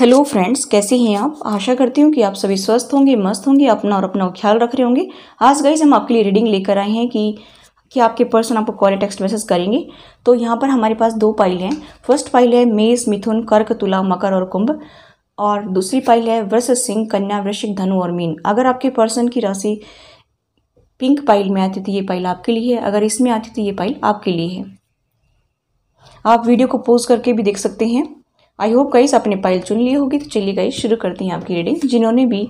Hello friends, कैसे हैं आप। आशा करती हूँ कि आप सभी स्वस्थ होंगे, मस्त होंगे, अपना ख्याल रख रहे होंगे। आज गाइस हम आपके लिए रीडिंग लेकर आए हैं कि आपके पर्सन आपको कॉल या टेक्स्ट मैसेज करेंगे। तो यहाँ पर हमारे पास दो पाइल हैं। फर्स्ट पाइल है मेष, मिथुन, कर्क, तुला, मकर और कुंभ, और दूसरी पाइल है वृष, सिंह, कन्या, वृश्चिक, धनु और मीन। अगर आपके पर्सन की राशि पिंक पाइल में आती तो ये पाइल आपके लिए है, अगर इसमें आती तो ये पाइल आपके लिए है। आप वीडियो को पॉज करके भी देख सकते हैं। आई होप गाइस आपने पाइल चुन ली होगी। तो चलिए गाइस शुरू करते हैं आपकी रीडिंग। जिन्होंने भी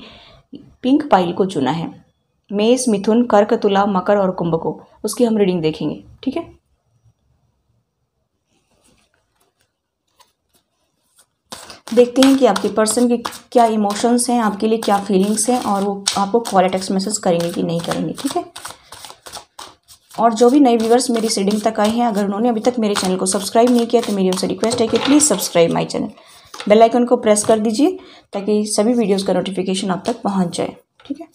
पिंक पाइल को चुना है, मेष, मिथुन, कर्क, तुला, मकर और कुंभ को, उसकी हम रीडिंग देखेंगे। ठीक है, देखते हैं कि आपके पर्सन के क्या इमोशंस हैं, आपके लिए क्या फीलिंग्स हैं, और वो आपको कॉल या टेक्स्ट मैसेज करेंगे कि नहीं करेंगे। ठीक है, और जो भी नए व्यूअर्स मेरी रीडिंग तक आए हैं, अगर उन्होंने अभी तक मेरे चैनल को सब्सक्राइब नहीं किया तो मेरी उनसे रिक्वेस्ट है कि please subscribe my channel, bell icon को प्रेस कर दीजिए ताकि सभी वीडियोस का नोटिफिकेशन आप तक पहुंच जाए। ठीक है,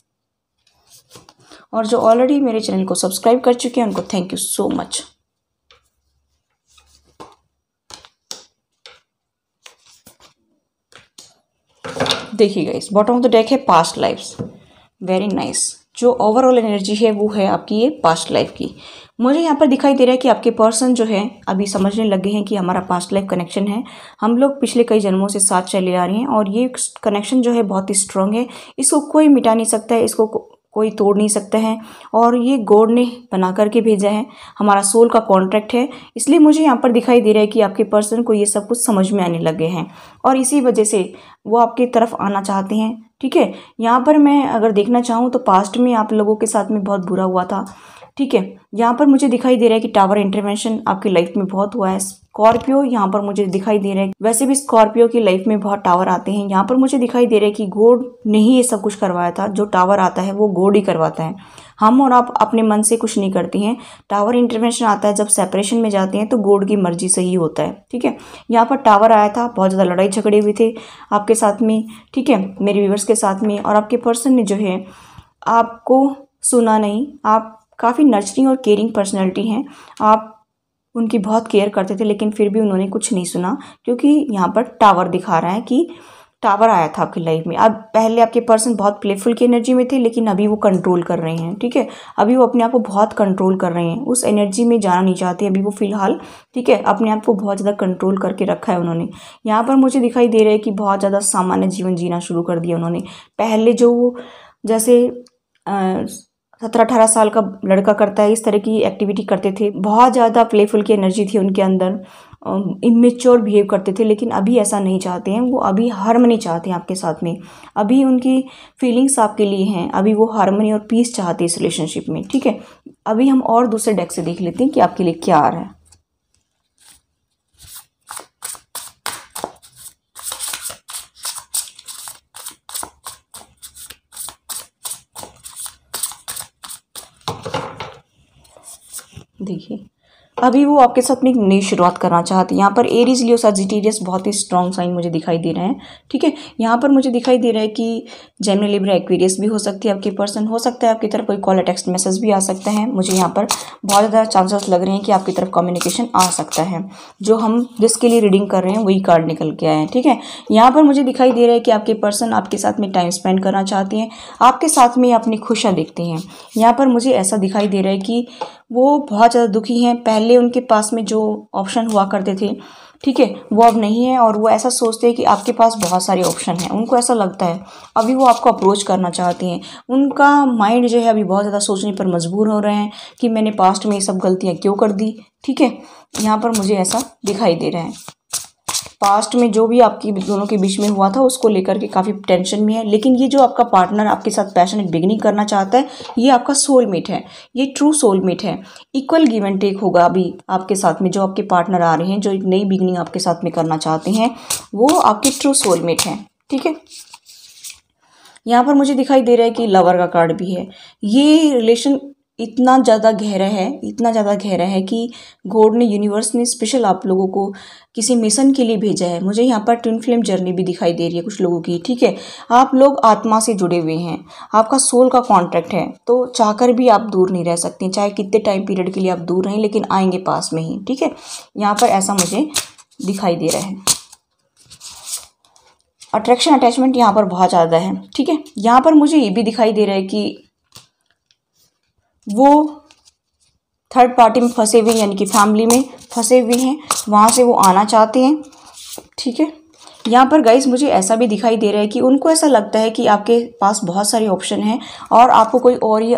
और जो ऑलरेडी मेरे चैनल को सब्सक्राइब कर चुके हैं उनको थैंक यू सो मच। देखिएगा, इस बॉटम ऑफ द डेक है पास्ट लाइफ्स। Very nice. जो ओवरऑल एनर्जी है वो है आपकी ये पास्ट लाइफ की। मुझे यहाँ पर दिखाई दे रहा है कि आपके पर्सन जो है अभी समझने लगे हैं कि हमारा पास्ट लाइफ कनेक्शन है, हम लोग पिछले कई जन्मों से साथ चले आ रहे हैं, और ये कनेक्शन जो है बहुत ही स्ट्रांग है। इसको कोई मिटा नहीं सकता है, इसको कोई तोड़ नहीं सकता है, और ये गॉड ने बना करके भेजा है, हमारा सोल का कॉन्ट्रैक्ट है। इसलिए मुझे यहाँ पर दिखाई दे रहा है कि आपके पर्सन को ये सब कुछ समझ में आने लगे हैं, और इसी वजह से वो आपकी तरफ आना चाहते हैं। ठीक है, यहाँ पर मैं अगर देखना चाहूँ तो पास्ट में आप लोगों के साथ में बहुत बुरा हुआ था। ठीक है, यहाँ पर मुझे दिखाई दे रहा है कि टावर इंटरवेंशन आपकी लाइफ में बहुत हुआ है। स्कॉर्पियो यहाँ पर मुझे दिखाई दे रहा है, वैसे भी स्कॉर्पियो की लाइफ में बहुत टावर आते हैं। यहाँ पर मुझे दिखाई दे रहा है कि गॉड ने ही ये सब कुछ करवाया था। जो टावर आता है वो गॉड ही करवाता है, हम और आप अपने मन से कुछ नहीं करते हैं। टावर इंटरवेंशन आता है जब सेपरेशन में जाते हैं तो गॉड की मर्जी से ही होता है। ठीक है, यहाँ पर टावर आया था, बहुत ज़्यादा लड़ाई झगड़े हुए थे आपके साथ में। ठीक है, मेरे व्यूअर्स के साथ में, और आपके पर्सन ने जो है आपको सुना नहीं। आप काफ़ी नर्चरिंग और केयरिंग पर्सनैलिटी हैं, आप उनकी बहुत केयर करते थे, लेकिन फिर भी उन्होंने कुछ नहीं सुना, क्योंकि यहाँ पर टावर दिखा रहा है कि टावर आया था आपकी लाइफ में। अब पहले आपके पर्सन बहुत प्लेफुल की एनर्जी में थे, लेकिन अभी वो कंट्रोल कर रहे हैं। ठीक है, अभी वो अपने आप को बहुत कंट्रोल कर रहे हैं, उस एनर्जी में जाना नहीं चाहते अभी वो फिलहाल। ठीक है, अपने आप को बहुत ज़्यादा कंट्रोल करके रखा है उन्होंने। यहाँ पर मुझे दिखाई दे रहा है कि बहुत ज़्यादा सामान्य जीवन जीना शुरू कर दिया उन्होंने। पहले जो जैसे 17-18 साल का लड़का करता है, इस तरह की एक्टिविटी करते थे, बहुत ज़्यादा प्लेफुल की एनर्जी थी उनके अंदर, इमेच्योर बिहेव करते थे। लेकिन अभी ऐसा नहीं चाहते हैं, वो अभी हार्मनी चाहते हैं आपके साथ में। अभी उनकी फीलिंग्स आपके लिए हैं, अभी वो हार्मनी और पीस चाहते हैं इस रिलेशनशिप में। ठीक है, अभी हम और दूसरे डेक से देख लेते हैं कि आपके लिए क्या आ रहा है। देखिए, अभी वो आपके साथ में एक नई शुरुआत करना चाहते हैं। यहाँ पर एरीज, लियो, सजिटेरियस बहुत ही स्ट्रॉन्ग साइन मुझे दिखाई दे रहे हैं। ठीक है, यहाँ पर मुझे दिखाई दे रहा है कि जेमिनी, लिब्रा, एक्वेरियस भी हो सकती है आपके पर्सन। हो सकता है आपकी तरफ कोई कॉल या टेक्स्ट मैसेज भी आ सकता है। मुझे यहाँ पर बहुत ज़्यादा चांसेस लग रहे हैं कि आपकी तरफ कम्युनिकेशन आ सकता है। जो हम जिसके लिए रीडिंग कर रहे हैं वही कार्ड निकल के आए हैं। ठीक है, यहाँ पर मुझे दिखाई दे रहा है कि आपके पर्सन आपके साथ में टाइम स्पेंड करना चाहते हैं, आपके साथ में अपनी खुशियाँ देखते हैं। यहाँ पर मुझे ऐसा दिखाई दे रहा है कि वो बहुत ज़्यादा दुखी हैं। पहले उनके पास में जो ऑप्शन हुआ करते थे, ठीक है, वो अब नहीं है, और वो ऐसा सोचते हैं कि आपके पास बहुत सारे ऑप्शन हैं। उनको ऐसा लगता है अभी वो आपको अप्रोच करना चाहते हैं। उनका माइंड जो है अभी बहुत ज़्यादा सोचने पर मजबूर हो रहे हैं कि मैंने पास्ट में ये सब गलतियाँ क्यों कर दी। ठीक है, यहाँ पर मुझे ऐसा दिखाई दे रहा है, पास्ट में जो भी आपकी दोनों के बीच में हुआ था उसको लेकर के काफ़ी टेंशन में है। लेकिन ये जो आपका पार्टनर आपके साथ पैशनेट बिगिनिंग करना चाहता है, ये आपका सोलमेट है, ये ट्रू सोलमेट है। इक्वल गिव एंड टेक होगा अभी आपके साथ में। जो आपके पार्टनर आ रहे हैं, जो एक नई बिगिनिंग आपके साथ में करना चाहते हैं, वो आपके ट्रू सोलमेट हैं। ठीक है, यहाँ पर मुझे दिखाई दे रहा है कि लवर का कार्ड भी है। ये रिलेशन इतना ज़्यादा गहरा है, इतना ज़्यादा गहरा है कि गॉड ने, यूनिवर्स ने स्पेशल आप लोगों को किसी मिशन के लिए भेजा है। मुझे यहाँ पर ट्विन फ्लेम जर्नी भी दिखाई दे रही है कुछ लोगों की। ठीक है, आप लोग आत्मा से जुड़े हुए हैं, आपका सोल का कॉन्ट्रैक्ट है, तो चाहकर भी आप दूर नहीं रह सकते, चाहे कितने टाइम पीरियड के लिए आप दूर रहें, लेकिन आएंगे पास में ही। ठीक है, यहाँ पर ऐसा मुझे दिखाई दे रहा है। अट्रैक्शन अटैचमेंट यहाँ पर बहुत ज़्यादा है, ठीक है। यहाँ पर मुझे ये भी दिखाई दे रहा है कि वो थर्ड पार्टी में फंसे हुए, यानी कि फैमिली में फंसे हुए हैं, वहाँ से वो आना चाहते हैं, ठीक है। यहाँ पर गाइस मुझे ऐसा भी दिखाई दे रहा है कि उनको ऐसा लगता है कि आपके पास बहुत सारे ऑप्शन हैं और आपको कोई और ही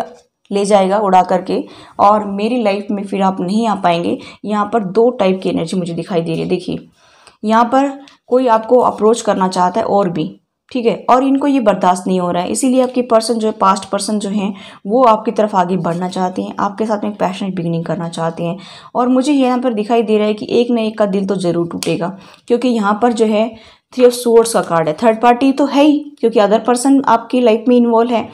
ले जाएगा उड़ा करके, और मेरी लाइफ में फिर आप नहीं आ पाएंगे। यहाँ पर दो टाइप की एनर्जी मुझे दिखाई दे रही है। देखिए यहाँ पर कोई आपको अप्रोच करना चाहता है और भी, ठीक है, और इनको ये बर्दाश्त नहीं हो रहा है, इसीलिए आपकी पर्सन जो है, पास्ट पर्सन जो हैं, वो आपकी तरफ आगे बढ़ना चाहते हैं, आपके साथ में पैशनेट बिगिनिंग करना चाहते हैं। और मुझे यहाँ पर दिखाई दे रहा है कि एक न एक का दिल तो ज़रूर टूटेगा, क्योंकि यहाँ पर जो है 3 ऑफ स्वॉर्ड्स का कार्ड है। थर्ड पार्टी तो है ही, क्योंकि अदर पर्सन आपकी लाइफ में इन्वॉल्व है,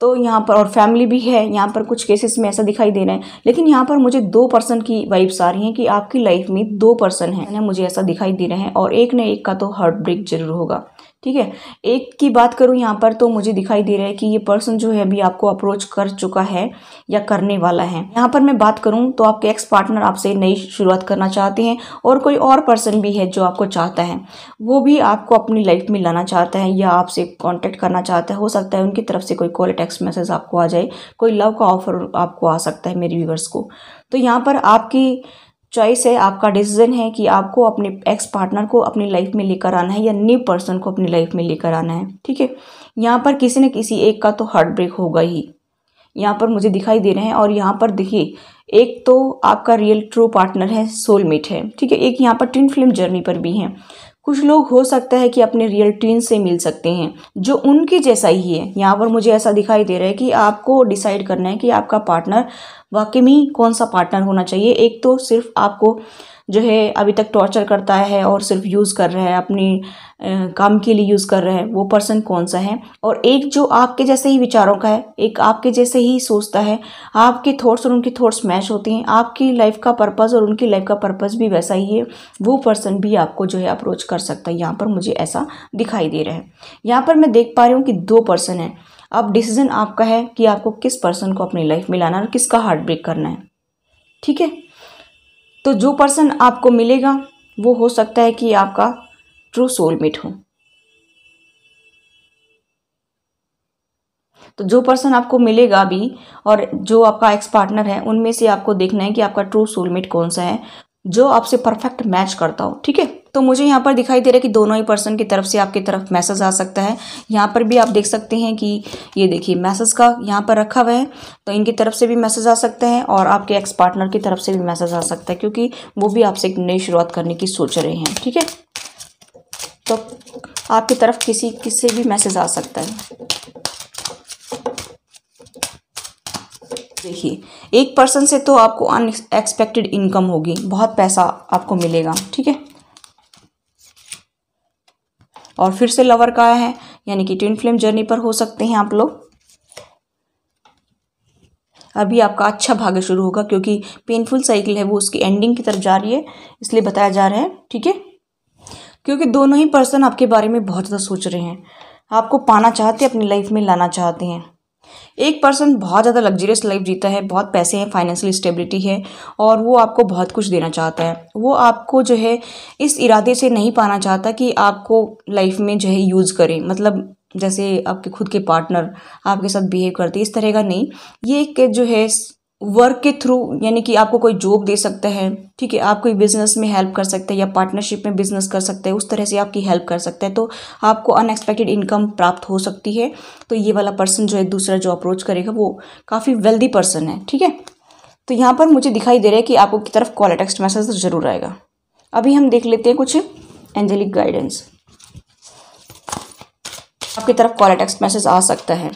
तो यहाँ पर और फैमिली भी है। यहाँ पर कुछ केसेस में ऐसा दिखाई दे रहा है, लेकिन यहाँ पर मुझे 2 पर्सन की वाइब्स आ रही हैं कि आपकी लाइफ में 2 पर्सन हैं, मुझे ऐसा दिखाई दे रहे हैं, और एक न एक का तो हार्ट ब्रेक जरूर होगा, ठीक है। एक की बात करूँ यहाँ पर तो मुझे दिखाई दे रहा है कि ये पर्सन जो है अभी आपको अप्रोच कर चुका है या करने वाला है। यहाँ पर मैं बात करूँ तो आपके एक्स पार्टनर आपसे नई शुरुआत करना चाहते हैं, और कोई और पर्सन भी है जो आपको चाहता है, वो भी आपको अपनी लाइफ में लाना चाहता है या आपसे कांटेक्ट करना चाहता है। हो सकता है उनकी तरफ से कोई कॉल टेक्स्ट मैसेज आपको आ जाए, कोई लव का ऑफर आपको आ सकता है मेरे व्यूअर्स को। तो यहाँ पर आपकी चॉइस है, आपका डिसीजन है कि आपको अपने एक्स पार्टनर को अपनी लाइफ में लेकर आना है या न्यू पर्सन को अपनी लाइफ में लेकर आना है, ठीक है। यहाँ पर किसी न किसी एक का तो हार्ट ब्रेक होगा ही, यहाँ पर मुझे दिखाई दे रहे हैं। और यहाँ पर देखिए, एक तो आपका रियल ट्रू पार्टनर है, सोलमेट है, ठीक है। एक यहाँ पर ट्विन फ्लेम जर्नी पर भी हैं। कुछ लोग हो सकता है कि अपने रियल ट्विन से मिल सकते हैं जो उनके जैसा ही है। यहाँ पर मुझे ऐसा दिखाई दे रहा है कि आपको डिसाइड करना है कि आपका पार्टनर वाकई में कौन सा पार्टनर होना चाहिए। एक तो सिर्फ आपको जो है अभी तक टॉर्चर करता है और सिर्फ यूज़ कर रहा है, अपने काम के लिए यूज़ कर रहा है, वो पर्सन कौन सा है। और एक जो आपके जैसे ही विचारों का है, एक आपके जैसे ही सोचता है, आपके थॉट्स और उनके थॉट्स मैच होते हैं, आपकी लाइफ का पर्पस और उनकी लाइफ का पर्पस भी वैसा ही है, वो पर्सन भी आपको जो है अप्रोच कर सकता है। यहाँ पर मुझे ऐसा दिखाई दे रहा है। यहाँ पर मैं देख पा रही हूँ कि 2 पर्सन हैं। अब डिसीजन आपका है कि आपको किस पर्सन को अपनी लाइफ में लाना है और किसका हार्ट ब्रेक करना है, ठीक है। तो जो पर्सन आपको मिलेगा वो हो सकता है कि आपका ट्रू सोलमेट हो। तो जो पर्सन आपको मिलेगा अभी और जो आपका एक्स पार्टनर है, उनमें से आपको देखना है कि आपका ट्रू सोलमेट कौन सा है जो आपसे परफेक्ट मैच करता हो, ठीक है। तो मुझे यहाँ पर दिखाई दे रहा है कि दोनों ही पर्सन की तरफ से आपकी तरफ मैसेज आ सकता है। यहाँ पर भी आप देख सकते हैं कि ये देखिए मैसेज का यहाँ पर रखा हुआ है, तो इनकी तरफ से भी मैसेज आ सकता है और आपके एक्स पार्टनर की तरफ से भी मैसेज आ सकता है, क्योंकि वो भी आपसे एक नई शुरुआत करने की सोच रहे हैं, ठीक है। तो आपकी तरफ किससे भी मैसेज आ सकता है। देखिए, एक पर्सन से तो आपको अनएक्सपेक्टेड इनकम होगी, बहुत पैसा आपको मिलेगा, ठीक है। और फिर से लवर का है, यानी कि ट्विन फ्लेम जर्नी पर हो सकते हैं आप लोग। अभी आपका अच्छा भाग्य शुरू होगा, क्योंकि पेनफुल साइकिल है वो उसकी एंडिंग की तरफ जा रही है, इसलिए बताया जा रहा है, ठीक है। क्योंकि दोनों ही पर्सन आपके बारे में बहुत ज़्यादा सोच रहे हैं, आपको पाना चाहते हैं, अपनी लाइफ में लाना चाहते हैं। एक पर्सन बहुत ज़्यादा लग्जरियस लाइफ जीता है, बहुत पैसे हैं, फाइनेंशियल स्टेबिलिटी है, और वो आपको बहुत कुछ देना चाहता है। वो आपको जो है इस इरादे से नहीं पाना चाहता कि आपको लाइफ में जो है यूज़ करें, मतलब जैसे आपके खुद के पार्टनर आपके साथ बिहेव करते, इस तरह का नहीं। ये एक जो है वर्क के थ्रू, यानी कि आपको कोई जॉब दे सकता है, ठीक है, आप कोई बिजनेस में हेल्प कर सकते हैं या पार्टनरशिप में बिजनेस कर सकते हैं, उस तरह से आपकी हेल्प कर सकते हैं, तो आपको अनएक्सपेक्टेड इनकम प्राप्त हो सकती है। तो ये वाला पर्सन जो है दूसरा जो अप्रोच करेगा वो काफ़ी वेल्दी पर्सन है, ठीक है। तो यहाँ पर मुझे दिखाई दे रहा है कि आपको की तरफ कॉल टेक्स्ट मैसेज ज़रूर आएगा। अभी हम देख लेते हैं कुछ एंजेलिक गाइडेंस। आपकी तरफ कॉल टेक्स्ट मैसेज आ सकता है।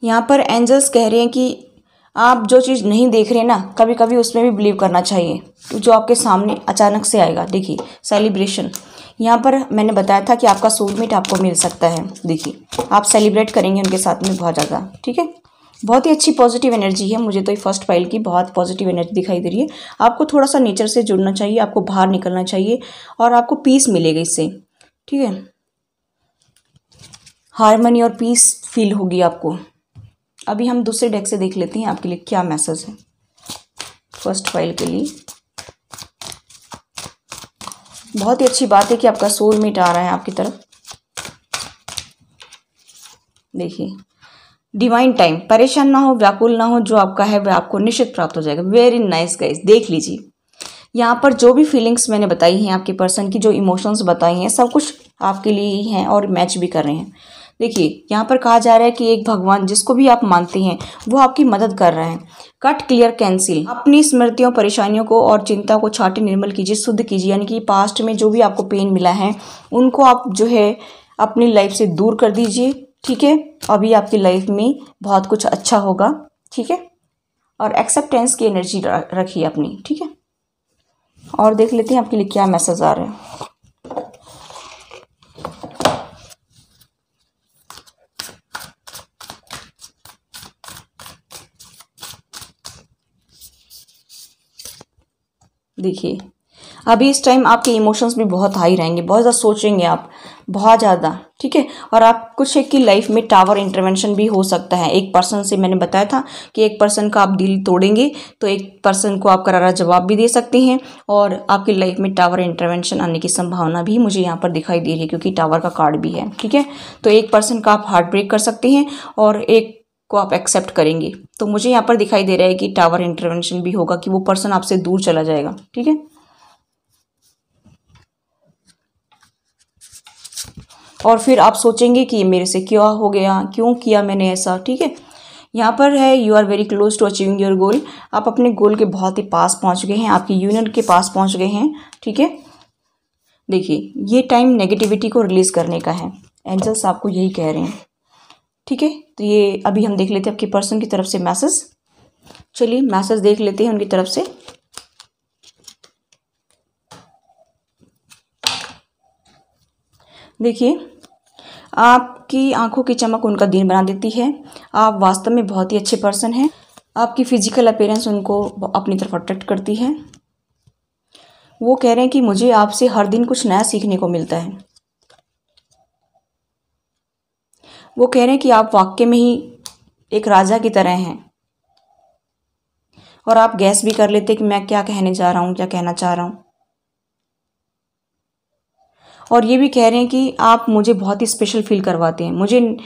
यहाँ पर एंजल्स कह रहे हैं कि आप जो चीज़ नहीं देख रहे ना, कभी कभी उसमें भी बिलीव करना चाहिए, जो आपके सामने अचानक से आएगा। देखिए सेलिब्रेशन, यहाँ पर मैंने बताया था कि आपका सोलमेट आपको मिल सकता है। देखिए आप सेलिब्रेट करेंगे उनके साथ में बहुत ज़्यादा, ठीक है। बहुत ही अच्छी पॉजिटिव एनर्जी है, मुझे तो ये फर्स्ट फाइल की बहुत पॉजिटिव एनर्जी दिखाई दे रही है। आपको थोड़ा सा नेचर से जुड़ना चाहिए, आपको बाहर निकलना चाहिए और आपको पीस मिलेगा इससे, ठीक है। हार्मनी और पीस फील होगी आपको। अभी हम दूसरे डेक से देख लेते हैं आपके लिए क्या मैसेज है फर्स्ट फाइल के लिए। बहुत ही अच्छी बात है कि आपका सोलमेट आ रहा है आपकी तरफ। देखिए, डिवाइन टाइम, परेशान ना हो, व्याकुल ना हो, जो आपका है वह आपको निश्चित प्राप्त हो जाएगा। वेरी नाइस गाइस, देख लीजिए यहाँ पर जो भी फीलिंग्स मैंने बताई हैं आपके पर्सन की, जो इमोशंस बताई हैं, सब कुछ आपके लिए ही हैं और मैच भी कर रहे हैं। देखिए यहाँ पर कहा जा रहा है कि एक भगवान जिसको भी आप मानते हैं वो आपकी मदद कर रहा है। कट, क्लियर, कैंसिल, अपनी स्मृतियों, परेशानियों को और चिंता को छाटे, निर्मल कीजिए, शुद्ध कीजिए। यानी कि पास्ट में जो भी आपको पेन मिला है उनको आप जो है अपनी लाइफ से दूर कर दीजिए। ठीक है, अभी आपकी लाइफ में बहुत कुछ अच्छा होगा। ठीक है, और एक्सेप्टेंस की एनर्जी रखिए अपनी। ठीक है, और देख लेते हैं आपके लिए क्या मैसेज आ रहे हैं। देखिए, अभी इस टाइम आपके इमोशंस भी बहुत हाई रहेंगे, बहुत ज़्यादा सोचेंगे आप, बहुत ज़्यादा। ठीक है, और आप कुछ एक की लाइफ में टावर इंटरवेंशन भी हो सकता है। एक पर्सन से मैंने बताया था कि एक पर्सन का आप दिल तोड़ेंगे तो एक पर्सन को आप करारा जवाब भी दे सकते हैं, और आपकी लाइफ में टावर इंटरवेंशन आने की संभावना भी मुझे यहाँ पर दिखाई दे रही है, क्योंकि टावर का कार्ड भी है। ठीक है, तो एक पर्सन का आप हार्ट ब्रेक कर सकते हैं और एक को आप एक्सेप्ट करेंगे। तो मुझे यहाँ पर दिखाई दे रहा है कि टावर इंटरवेंशन भी होगा, कि वो पर्सन आपसे दूर चला जाएगा। ठीक है, और फिर आप सोचेंगे कि मेरे से क्या हो गया, क्यों किया मैंने ऐसा। ठीक है, यहाँ पर है you are very close to achieving your goal. आप अपने गोल के बहुत ही पास पहुँच गए हैं, आपकी यूनियन के पास पहुँच गए हैं। ठीक है, देखिए ये टाइम नेगेटिविटी को रिलीज करने का है, एंजल्स आपको यही कह रहे हैं। ठीक है, तो ये अभी हम देख लेते हैं आपकी पर्सन की तरफ से मैसेज। चलिए मैसेज देख लेते हैं उनकी तरफ से। देखिए, आपकी आंखों की चमक उनका दिन बना देती है। आप वास्तव में बहुत ही अच्छे पर्सन हैं। आपकी फिजिकल अपीयरेंस उनको अपनी तरफ अट्रैक्ट करती है। वो कह रहे हैं कि मुझे आपसे हर दिन कुछ नया सीखने को मिलता है। वो कह रहे हैं कि आप वाकई में ही एक राजा की तरह हैं, और आप गैस भी कर लेते कि मैं क्या कहने जा रहा हूँ, क्या कहना चाह रहा हूँ। और ये भी कह रहे हैं कि आप मुझे बहुत ही स्पेशल फील करवाते हैं। मुझे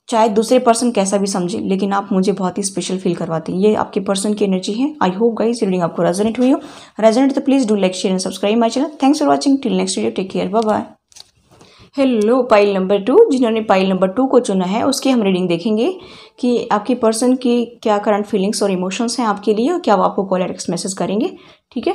चाहे दूसरे पर्सन कैसा भी समझे, लेकिन आप मुझे बहुत ही स्पेशल फील करवाते हैं। ये आपके पर्सन की एनर्जी है। आई होप गाइस रीडिंग आपको रेजोनेट हुई हो। रेजोनेट तो please do like, share and subscribe my channel. Thanks for watching, till next video, take care, bye bye. Hello pile number 2, जिन्होंने पाइल नंबर 2 को चुना है उसकी हम रीडिंग देखेंगे कि आपकी पर्सन की क्या करंट फीलिंग्स और इमोशंस हैं आपके लिए, और क्या वो आपको कॉल या टेक्स्ट मैसेज करेंगे। ठीक है,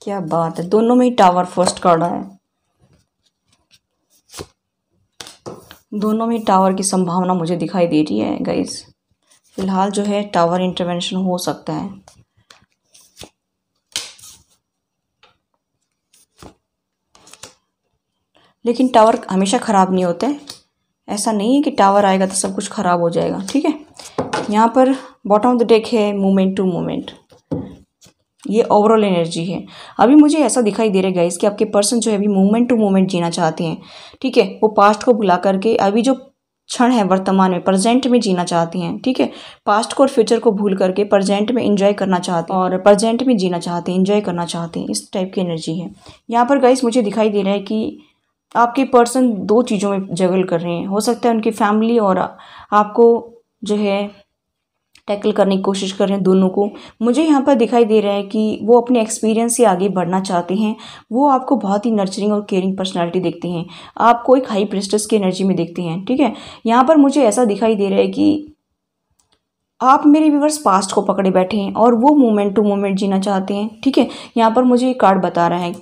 क्या बात है, दोनों में ही टावर फर्स्ट कार्ड आया है। दोनों में टावर की संभावना मुझे दिखाई दे रही है गाइस। फिलहाल जो है टावर इंटरवेंशन हो सकता है। लेकिन टावर हमेशा ख़राब नहीं होता है। ऐसा नहीं है कि टावर आएगा तो सब कुछ ख़राब हो जाएगा। ठीक है, यहाँ पर बॉटम ऑफ द डेक है मोमेंट टू मोमेंट। ये ओवरऑल एनर्जी है। अभी मुझे ऐसा दिखाई दे रहा है गाइस कि आपके पर्सन जो है अभी मोमेंट टू मोमेंट जीना चाहते हैं। ठीक है, वो पास्ट को भुला करके अभी जो क्षण है वर्तमान में, प्रेजेंट में जीना चाहती हैं। ठीक है, पास्ट को और फ्यूचर को भूल करके प्रेजेंट में एंजॉय करना चाहते हैं, और प्रेजेंट में जीना चाहते हैं, एंजॉय करना चाहते हैं। इस टाइप की एनर्जी है यहाँ पर गाइस। मुझे दिखाई दे रहा है कि आपके पर्सन दो चीज़ों में जगल कर रहे हैं। हो सकता है उनकी फैमिली और आपको जो है टैकल करने की कोशिश कर रहे हैं, दोनों को। मुझे यहाँ पर दिखाई दे रहा है कि वो अपने एक्सपीरियंस से आगे बढ़ना चाहते हैं। वो आपको बहुत ही नर्चरिंग और केयरिंग पर्सनालिटी देखते हैं। आपको एक हाई प्रिस्टेस की एनर्जी में देखते हैं। ठीक है, यहाँ पर मुझे ऐसा दिखाई दे रहा है कि आप मेरे व्यूअर्स पास्ट को पकड़े बैठे हैं और वो मोमेंट टू मोमेंट जीना चाहते हैं। ठीक है, यहाँ पर मुझे एक कार्ड बता रहा है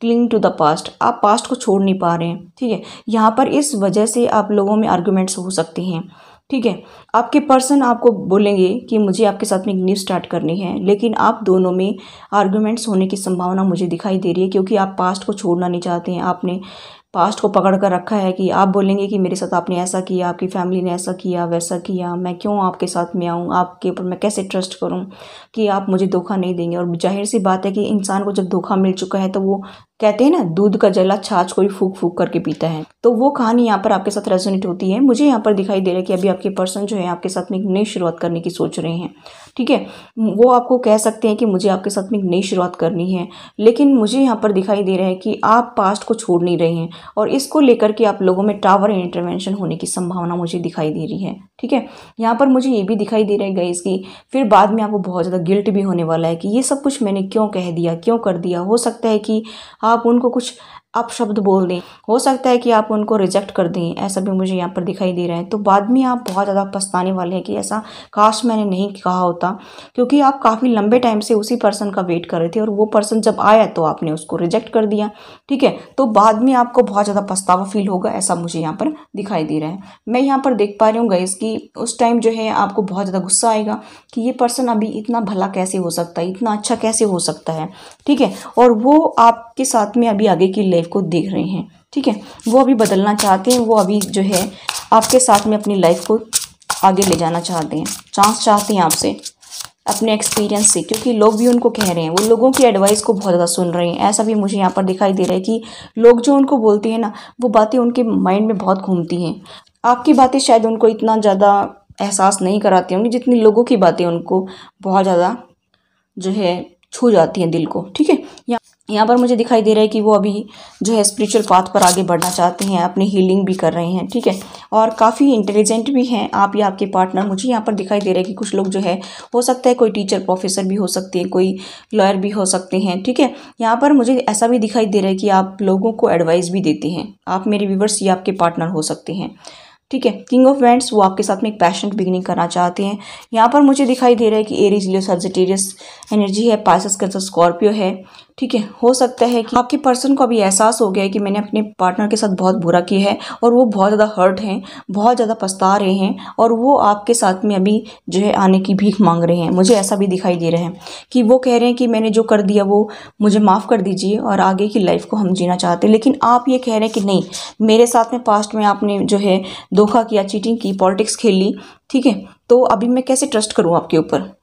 क्लिंग टू द पास्ट। आप पास्ट को छोड़ नहीं पा रहे हैं। ठीक है, यहाँ पर इस वजह से आप लोगों में आर्गुमेंट्स हो सकते हैं। ठीक है, आपके पर्सन आपको बोलेंगे कि मुझे आपके साथ में एक न्यू स्टार्ट करनी है, लेकिन आप दोनों में आर्गुमेंट्स होने की संभावना मुझे दिखाई दे रही है, क्योंकि आप पास्ट को छोड़ना नहीं चाहते हैं। आपने पास्ट को पकड़ कर रखा है कि आप बोलेंगे कि मेरे साथ आपने ऐसा किया, आपकी फैमिली ने ऐसा किया, वैसा किया, मैं क्यों आपके साथ में आऊँ, आपके ऊपर मैं कैसे ट्रस्ट करूँ कि आप मुझे धोखा नहीं देंगे। और जाहिर सी बात है कि इंसान को जब धोखा मिल चुका है तो वो कहते हैं ना, दूध का जला छाछ कोई फूक फूक करके पीता है। तो वो कहानी यहाँ पर आपके साथ रेजोनेट होती है। मुझे यहाँ पर दिखाई दे रहा है कि अभी आपके पर्सन जो है आपके साथ में एक नई शुरुआत करने की सोच रहे हैं, ठीक है। वो आपको कह सकते हैं कि मुझे आपके साथ में एक नई शुरुआत करनी है, लेकिन मुझे यहाँ पर दिखाई दे रहा है कि आप पास्ट को छोड़ नहीं रहे हैं और इसको लेकर के आप लोगों में टावर इंटरवेंशन होने की संभावना मुझे दिखाई दे रही है, ठीक है। यहाँ पर मुझे ये भी दिखाई दे रहा है गाइस कि फिर बाद में आपको बहुत ज़्यादा गिल्ट भी होने वाला है कि ये सब कुछ मैंने क्यों कह दिया, क्यों कर दिया। हो सकता है कि आप उनको कुछ अपशब्द बोल दें, हो सकता है कि आप उनको रिजेक्ट कर दें, ऐसा भी मुझे यहाँ पर दिखाई दे रहा है। तो बाद में आप बहुत ज़्यादा पछताने वाले हैं कि ऐसा काश मैंने नहीं कहा होता, क्योंकि आप काफ़ी लंबे टाइम से उसी पर्सन का वेट कर रहे थे और वो पर्सन जब आया तो आपने उसको रिजेक्ट कर दिया, ठीक है। तो बाद में आपको बहुत ज़्यादा पछतावा फील होगा, ऐसा मुझे यहाँ पर दिखाई दे रहा है। मैं यहाँ पर देख पा रही हूँ गाइस कि उस टाइम जो है आपको बहुत ज़्यादा गुस्सा आएगा कि ये पर्सन अभी इतना भला कैसे हो सकता है, इतना अच्छा कैसे हो सकता है, ठीक है। और वो आपके साथ में अभी आगे की लाइफ को देख रहे हैं, ठीक है। वो अभी बदलना चाहते हैं, वो अभी जो है आपके साथ में अपनी लाइफ को आगे ले जाना चाहते हैं, चांस चाहते हैं आपसे अपने एक्सपीरियंस से, क्योंकि लोग भी उनको कह रहे हैं, वो लोगों की एडवाइस को बहुत ज़्यादा सुन रहे हैं। ऐसा भी मुझे यहाँ पर दिखाई दे रहा है कि लोग जो उनको बोलते हैं ना, वो बातें उनके माइंड में बहुत घूमती हैं। आपकी बातें शायद उनको इतना ज़्यादा एहसास नहीं कराती होंगी जितनी लोगों की बातें उनको बहुत ज़्यादा जो है छू जाती हैं दिल को, ठीक है। यहाँ पर मुझे दिखाई दे रहा है कि वो अभी जो है स्पिरिचुअल पाथ पर आगे बढ़ना चाहते हैं, अपनी हीलिंग भी कर रहे हैं, ठीक है। और काफ़ी इंटेलिजेंट भी हैं आप या आपके पार्टनर। मुझे यहाँ पर दिखाई दे रहा है कि कुछ लोग जो है, हो सकता है कोई टीचर प्रोफेसर भी हो सकते हैं, कोई लॉयर भी हो सकते हैं, ठीक है। यहाँ पर मुझे ऐसा भी दिखाई दे रहा है कि आप लोगों को एडवाइस भी देते हैं। आप मेरे व्यूवर्स या आपके पार्टनर हो सकते हैं, ठीक है। किंग ऑफ वैंड्स, वो आपके साथ में एक पैशनेट बिगिनिंग करना चाहते हैं। यहाँ पर मुझे दिखाई दे रहा है कि एरीज, लियो, सजिटेरियस एनर्जी है, पाइसेस, कैंसर, स्कॉर्पियो है, ठीक है। हो सकता है कि आपके पर्सन को अभी एहसास हो गया है कि मैंने अपने पार्टनर के साथ बहुत बुरा किया है और वो बहुत ज़्यादा हर्ट हैं, बहुत ज़्यादा पछता रहे हैं और वो आपके साथ में अभी जो है आने की भीख मांग रहे हैं। मुझे ऐसा भी दिखाई दे रहा है कि वो कह रहे हैं कि मैंने जो कर दिया वो मुझे माफ़ कर दीजिए और आगे की लाइफ को हम जीना चाहते हैं। लेकिन आप ये कह रहे हैं कि नहीं, मेरे साथ में पास्ट में आपने जो है धोखा किया, चीटिंग की, पॉलिटिक्स खेली, ठीक है। तो अभी मैं कैसे ट्रस्ट करूँ आपके ऊपर।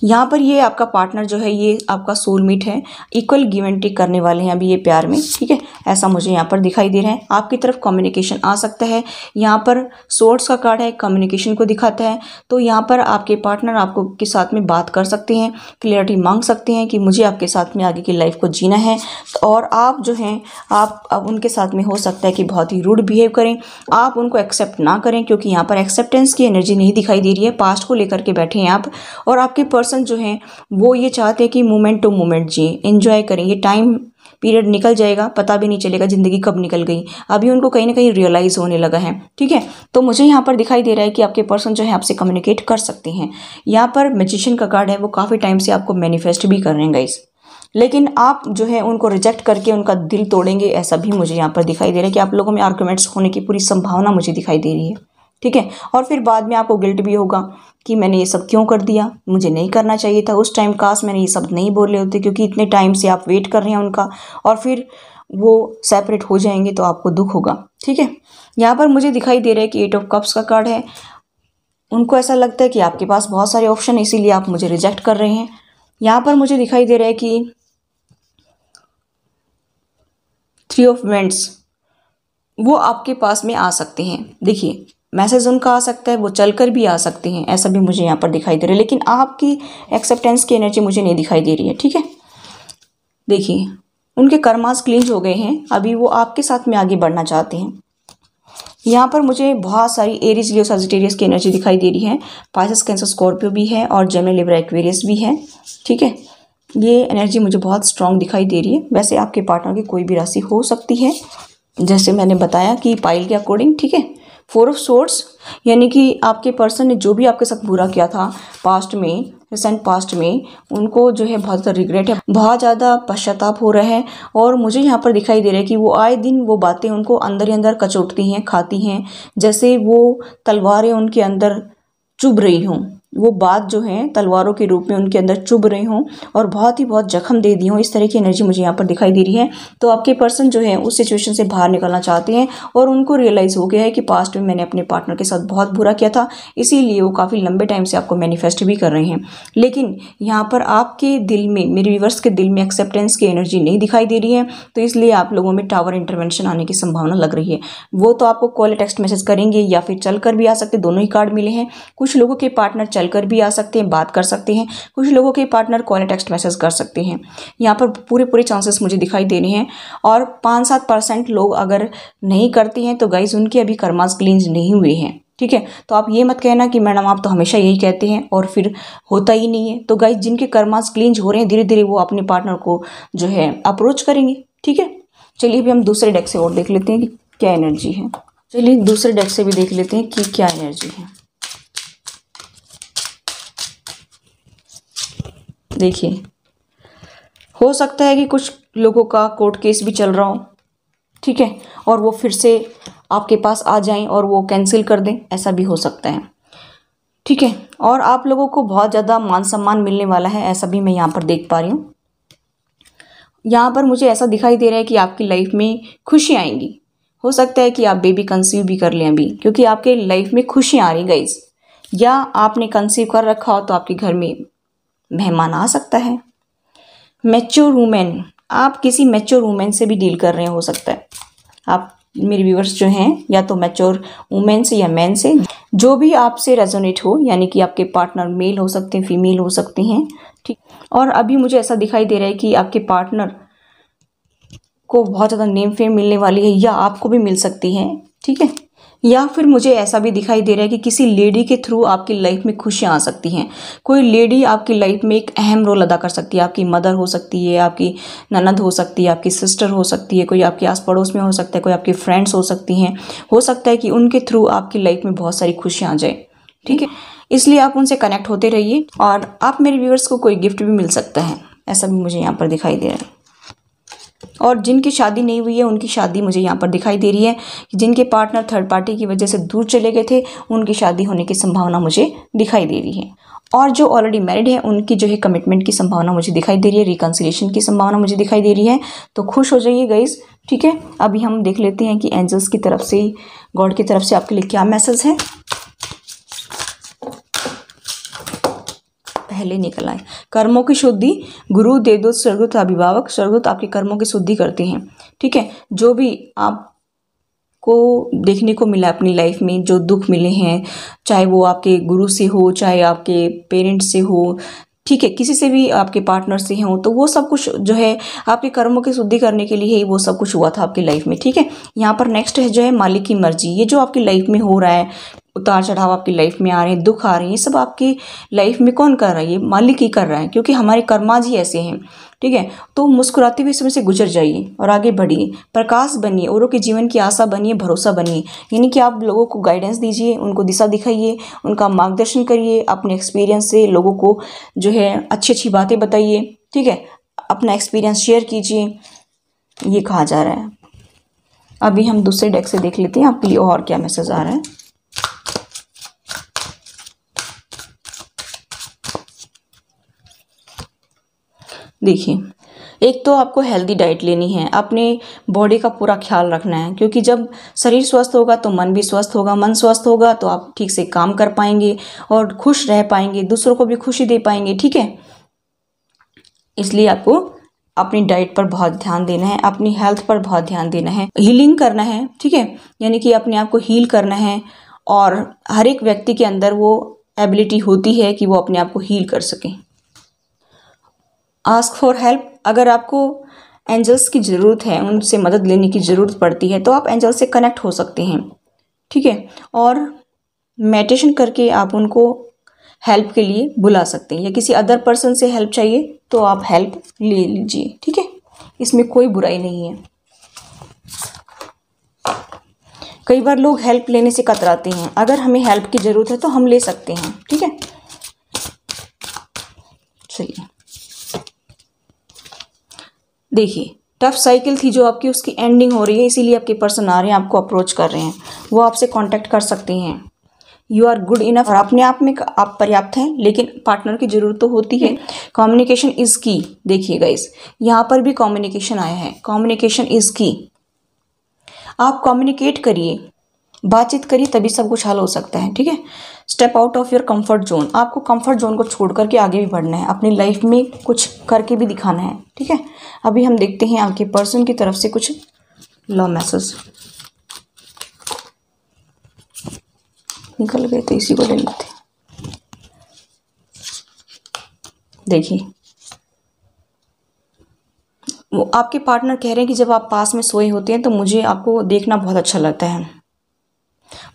यहाँ पर ये आपका पार्टनर जो है ये आपका सोलमेट है, इक्वल गिव एंड टेक करने वाले हैं अभी ये प्यार में, ठीक है। ऐसा मुझे यहाँ पर दिखाई दे रहा है। आपकी तरफ कम्युनिकेशन आ सकता है। यहाँ पर सोर्स का कार्ड है, कम्युनिकेशन को दिखाता है। तो यहाँ पर आपके पार्टनर आपको के साथ में बात कर सकते हैं, क्लियरिटी मांग सकते हैं कि मुझे आपके साथ में आगे की लाइफ को जीना है। और आप जो हैं आप अब उनके साथ में हो सकता है कि बहुत ही रूड बिहेव करें, आप उनको एक्सेप्ट ना करें, क्योंकि यहाँ पर एक्सेप्टेंस की एनर्जी नहीं दिखाई दे रही है। पास्ट को लेकर के बैठे हैं आप और आपके पर्सन जो हैं वो ये चाहते हैं कि मोमेंट टू मोमेंट जिए, एंजॉय करें। ये टाइम पीरियड निकल जाएगा, पता भी नहीं चलेगा ज़िंदगी कब निकल गई। अभी उनको कहीं ना कहीं रियलाइज होने लगा है, ठीक है। तो मुझे यहाँ पर दिखाई दे रहा है कि आपके पर्सन जो है आपसे कम्युनिकेट कर सकते हैं। यहाँ पर मैजिशियन का कार्ड है, वो काफ़ी टाइम से आपको मैनिफेस्ट भी कर रहे हैं गाइस, लेकिन आप जो है उनको रिजेक्ट करके उनका दिल तोड़ेंगे, ऐसा भी मुझे यहाँ पर दिखाई दे रहा है कि आप लोगों में आर्गुमेंट्स होने की पूरी संभावना मुझे दिखाई दे रही है, ठीक है। और फिर बाद में आपको गिल्ट भी होगा कि मैंने ये सब क्यों कर दिया, मुझे नहीं करना चाहिए था उस टाइम, काश मैंने ये सब नहीं बोले होते, क्योंकि इतने टाइम से आप वेट कर रहे हैं उनका और फिर वो सेपरेट हो जाएंगे तो आपको दुख होगा, ठीक है। यहाँ पर मुझे दिखाई दे रहा है कि 8 ऑफ कप्स का कार्ड है। उनको ऐसा लगता है कि आपके पास बहुत सारे ऑप्शन है, इसीलिए आप मुझे रिजेक्ट कर रहे हैं। यहाँ पर मुझे दिखाई दे रहा है कि 3 ऑफ वेंट्स, वो आपके पास में आ सकते हैं। देखिए मैसेज उनका आ सकता है, वो चलकर भी आ सकते हैं, ऐसा भी मुझे यहाँ पर दिखाई दे रहा है। लेकिन आपकी एक्सेप्टेंस की एनर्जी मुझे नहीं दिखाई दे रही है, ठीक है। देखिए उनके कर्मास क्लींज हो गए हैं, अभी वो आपके साथ में आगे बढ़ना चाहते हैं। यहाँ पर मुझे बहुत सारी एरीज, लियो, सजिटेरियस की एनर्जी दिखाई दे रही है। पाइसेस, कैंसर, स्कॉर्पियो भी है और जेमिनी, लिब्रा, एक्वेरियस भी है, ठीक है। ये एनर्जी मुझे बहुत स्ट्रांग दिखाई दे रही है। वैसे आपके पार्टनर की कोई भी राशि हो सकती है, जैसे मैंने बताया कि पाइल के अकॉर्डिंग, ठीक है। 4 ऑफ सोर्ड्स, यानी कि आपके पर्सन ने जो भी आपके साथ बुरा किया था पास्ट में, रिसेंट पास्ट में, उनको जो है बहुत ज़्यादा रिग्रेट है, बहुत ज़्यादा पश्चाताप हो रहा है। और मुझे यहाँ पर दिखाई दे रहा है कि वो आए दिन वो बातें उनको अंदर ही अंदर कचोटती हैं, खाती हैं, जैसे वो तलवारें उनके अंदर चुभ रही हों, वो बात जो है तलवारों के रूप में उनके अंदर चुभ रही हों और बहुत जख्म दे दी हों, इस तरह की एनर्जी मुझे यहाँ पर दिखाई दे रही है। तो आपके पर्सन जो है उस सिचुएशन से बाहर निकलना चाहते हैं और उनको रियलाइज़ हो गया है कि पास्ट में मैंने अपने पार्टनर के साथ बहुत बुरा किया था, इसीलिए वो काफ़ी लंबे टाइम से आपको मैनिफेस्ट भी कर रहे हैं। लेकिन यहाँ पर आपके दिल में, मेरे व्यूअर्स के दिल में एक्सेप्टेंस की एनर्जी नहीं दिखाई दे रही है, तो इसलिए आप लोगों में टावर इंटरवेंशन आने की संभावना लग रही है। वो तो आपको कॉल टेक्स्ट मैसेज करेंगे या फिर चल कर भी आ सकते, दोनों ही कार्ड मिले हैं। कुछ लोगों के पार्टनर चलकर भी आ सकते हैं, बात कर सकते हैं, कुछ लोगों के पार्टनर कॉल टेक्स्ट मैसेज कर सकते हैं। यहाँ पर पूरे चांसेस मुझे दिखाई दे रहे हैं। और 5-7% लोग अगर नहीं करते हैं तो गाइज उनके अभी कर्मास क्लींस नहीं हुए हैं, ठीक है। तो आप ये मत कहना कि मैडम आप तो हमेशा यही कहते हैं और फिर होता ही नहीं है। तो गाइज जिनके कर्मास क्लींस हो रहे हैं, धीरे धीरे वो अपने पार्टनर को जो है अप्रोच करेंगे, ठीक है। चलिए अभी हम दूसरे डेक से और देख लेते हैं कि क्या एनर्जी है। चलिए दूसरे डेक से भी देख लेते हैं कि क्या एनर्जी है। देखिए, हो सकता है कि कुछ लोगों का कोर्ट केस भी चल रहा हो, ठीक है, और वो फिर से आपके पास आ जाएं और वो कैंसिल कर दें, ऐसा भी हो सकता है, ठीक है। और आप लोगों को बहुत ज़्यादा मान सम्मान मिलने वाला है, ऐसा भी मैं यहाँ पर देख पा रही हूँ। यहाँ पर मुझे ऐसा दिखाई दे रहा है कि आपकी लाइफ में खुशी आएंगी। हो सकता है कि आप बेबी कंसीव भी कर लें अभी, क्योंकि आपके लाइफ में खुशियाँ आ रही गाइस। या आपने कंसीव कर रखा हो तो आपके घर में मेहमान आ सकता है। मैच्योर वुमेन, आप किसी मैच्योर वुमेन से भी डील कर रहे हो सकता है। आप मेरे व्यूअर्स जो हैं या तो मैच्योर वुमेन से या मैन से, जो भी आपसे रेजोनेट हो, यानी कि आपके पार्टनर मेल हो सकते हैं, फीमेल हो सकते हैं, ठीक। और अभी मुझे ऐसा दिखाई दे रहा है कि आपके पार्टनर को बहुत ज़्यादा नेम फेम मिलने वाली है या आपको भी मिल सकती है, ठीक है। या फिर मुझे ऐसा भी दिखाई दे रहा है कि किसी लेडी के थ्रू आपकी लाइफ में खुशियाँ आ सकती हैं। कोई लेडी आपकी लाइफ में एक अहम रोल अदा कर सकती है। आपकी मदर हो सकती है, आपकी ननद हो सकती है, आपकी सिस्टर हो सकती है, कोई आपके आस पड़ोस में हो सकता है, कोई आपकी फ्रेंड्स हो सकती हैं। हो सकता है कि उनके थ्रू आपकी लाइफ में बहुत सारी खुशियाँ आ जाए, ठीक है। इसलिए आप उनसे कनेक्ट होते रहिए और आप मेरे व्यूअर्स को कोई गिफ्ट भी मिल सकता है, ऐसा भी मुझे यहाँ पर दिखाई दे रहा है। और जिनकी शादी नहीं हुई है उनकी शादी मुझे यहाँ पर दिखाई दे रही है। जिनके पार्टनर थर्ड पार्टी की वजह से दूर चले गए थे, उनकी शादी होने की संभावना मुझे दिखाई दे रही है। और जो ऑलरेडी मैरिड है उनकी जो है कमिटमेंट की संभावना मुझे दिखाई दे रही है, रिकन्सिलिएशन की संभावना मुझे दिखाई दे रही है। तो खुश हो जाइए गाइस, ठीक है। अभी हम देख लेते हैं कि एंजल्स की तरफ से, गॉड की तरफ से आपके लिए क्या मैसेज है। पहले निकल आए, कर्मों की शुद्धि, गुरु, देवदूत, स्वर्गदूत, अभिभावक। स्वर्गदूत आपके कर्मों की शुद्धि करते हैं, ठीक है। जो भी आपको देखने को मिला अपनी लाइफ में, जो दुख मिले हैं, चाहे वो आपके गुरु से हो, चाहे आपके पेरेंट्स से हो, ठीक है, किसी से भी आपके पार्टनर से हो, तो वो सब कुछ जो है आपके कर्मों की शुद्धि करने के लिए ही वो सब कुछ हुआ था आपकी लाइफ में, ठीक है। यहाँ पर नेक्स्ट है जो है मालिक की मर्जी। ये जो आपकी लाइफ में हो रहा है, उतार चढ़ाव आपकी लाइफ में आ रहे हैं, दुख आ रहे हैं, ये सब आपकी लाइफ में कौन कर रहा है? ये मालिक ही कर रहा है, क्योंकि हमारे कर्माज ही ऐसे हैं, ठीक है। तो मुस्कुराते हुए इसमें से गुजर जाइए और आगे बढ़िए, प्रकाश बनिए, औरों के जीवन की आशा बनिए, भरोसा बनिए। यानी कि आप लोगों को गाइडेंस दीजिए, उनको दिशा दिखाइए, उनका मार्गदर्शन करिए, अपने एक्सपीरियंस से लोगों को जो है अच्छी अच्छी बातें बताइए, ठीक है। अपना एक्सपीरियंस शेयर कीजिए, ये कहा जा रहा है। अभी हम दूसरे डेक से देख लेते हैं आपके लिए और क्या मैसेज आ रहा है। देखिए, एक तो आपको हेल्दी डाइट लेनी है, अपने बॉडी का पूरा ख्याल रखना है, क्योंकि जब शरीर स्वस्थ होगा तो मन भी स्वस्थ होगा, मन स्वस्थ होगा तो आप ठीक से काम कर पाएंगे और खुश रह पाएंगे, दूसरों को भी खुशी दे पाएंगे, ठीक है। इसलिए आपको अपनी डाइट पर बहुत ध्यान देना है, अपनी हेल्थ पर बहुत ध्यान देना है, हीलिंग करना है, ठीक है। यानी कि अपने आप को हील करना है और हर एक व्यक्ति के अंदर वो एबिलिटी होती है कि वो अपने आप को हील कर सके। आस्क फॉर हेल्प, अगर आपको एंजल्स की ज़रूरत है, उनसे मदद लेने की ज़रूरत पड़ती है, तो आप एंजल से कनेक्ट हो सकते हैं, ठीक है। और मेडिटेशन करके आप उनको हेल्प के लिए बुला सकते हैं, या किसी अदर पर्सन से हेल्प चाहिए तो आप हेल्प ले लीजिए, ठीक है। इसमें कोई बुराई नहीं है। कई बार लोग हेल्प लेने से कतराते हैं, अगर हमें हेल्प की ज़रूरत है तो हम ले सकते हैं, ठीक है। चलिए देखिए, टफ साइकिल थी जो आपकी, उसकी एंडिंग हो रही है, इसीलिए आपके पर्सन आ रहे हैं, आपको अप्रोच कर रहे हैं, वो आपसे कांटेक्ट कर सकते हैं। यू आर गुड इनफ, और अपने आप में आप पर्याप्त हैं, लेकिन पार्टनर की जरूरत तो होती है। कम्युनिकेशन इज की, देखिए गाइस यहाँ पर भी कम्युनिकेशन आया है, कम्युनिकेशन इज की। आप कम्युनिकेट करिए, बातचीत करिए, तभी सब कुछ हल हो सकता है, ठीक है। Step out of your comfort zone, आपको कंफर्ट जोन को छोड़ करके आगे भी बढ़ना है, अपनी लाइफ में कुछ करके भी दिखाना है, ठीक है। अभी हम देखते हैं आपके पर्सन की तरफ से कुछ लव मैसेज निकल गए, तो इसी को ले लेते हैं। देखिए वो आपके पार्टनर कह रहे हैं कि जब आप पास में सोए होते हैं तो मुझे आपको देखना बहुत अच्छा लगता है।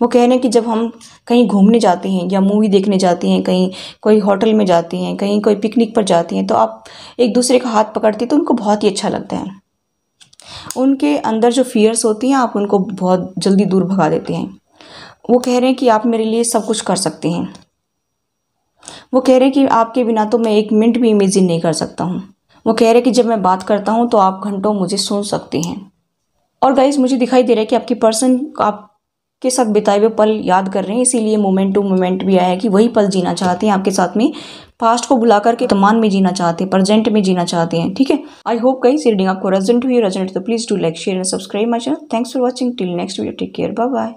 वो कह रहे हैं कि जब हम कहीं घूमने जाते हैं या मूवी देखने जाते हैं, कहीं कोई होटल में जाते हैं, कहीं कोई पिकनिक पर जाते हैं, तो आप एक दूसरे का हाथ पकड़ते हैं तो उनको बहुत ही अच्छा लगता है। उनके अंदर जो फियर्स होती हैं आप उनको बहुत जल्दी दूर भगा देते हैं। वो कह रहे हैं कि आप मेरे लिए सब कुछ कर सकते हैं। वो कह रहे हैं कि आपके बिना तो मैं एक मिनट भी इमेजिन नहीं कर सकता हूँ। वो कह रहे हैं कि जब मैं बात करता हूँ तो आप घंटों मुझे सुन सकते हैं। और गाइस मुझे दिखाई दे रहा है कि आपकी पर्सन आपके साथ बिताए हुए पल याद कर रहे हैं, इसीलिए मोमेंट टू मोमेंट भी आया है कि वही पल जीना चाहते हैं आपके साथ में, पास्ट को बुला करके वर्तमान में जीना चाहते हैं, प्रेजेंट में जीना चाहते हैं, ठीक है। आई होप गाइस रीडिंग आपको रेजोनेट हुई, रेजोनेट तो please do like share and subscribe my channel. Thanks for watching, till next video, take care, bye bye.